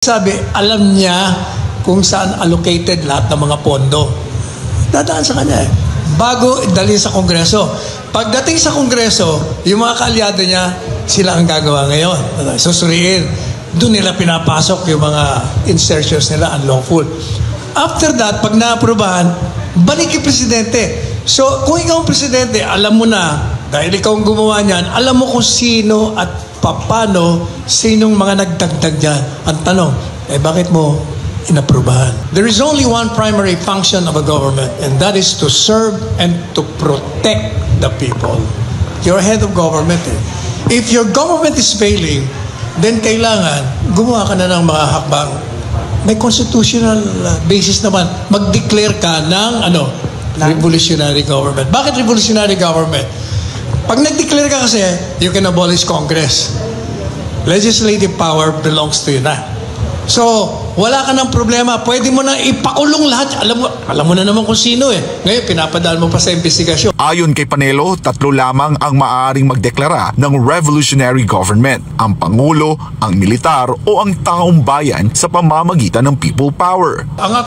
Sabi, alam niya kung saan allocated lahat ng mga pondo. Dadaan sa kanya bago dalhin sa Kongreso. Pagdating sa Kongreso, yung mga kaalyado niya, sila ang gagawa ngayon. Susuriin. Doon nila pinapasok yung mga insertions nila, unlawful. After that, pag na-aprobahan, balik yung presidente. So, kung ikaw ang presidente, alam mo na, dahil ikaw ang gumawa niyan, alam mo kung sino at paano, sinong mga nagdagdag dyan. Ang tanong, bakit mo inaprubahan? There is only one primary function of a government, and that is to serve and to protect the people. You're head of government. If your government is failing, then kailangan gumawa ka na ng mga hakbang. May constitutional basis naman. Mag-declare ka ng revolutionary government. Bakit revolutionary government? Pag nag-declare ka kasi, you can abolish Congress. Legislative power belongs to you na. So, wala ka ng problema. Pwede mo na ipakulong lahat. Alam mo na naman kung sino Ngayon, pinapadaan mo pa sa investigasyon. Ayon kay Panelo, 3 lamang ang maaaring magdeklara ng revolutionary government. Ang Pangulo, ang militar o ang taong bayan sa pamamagitan ng people power. Ang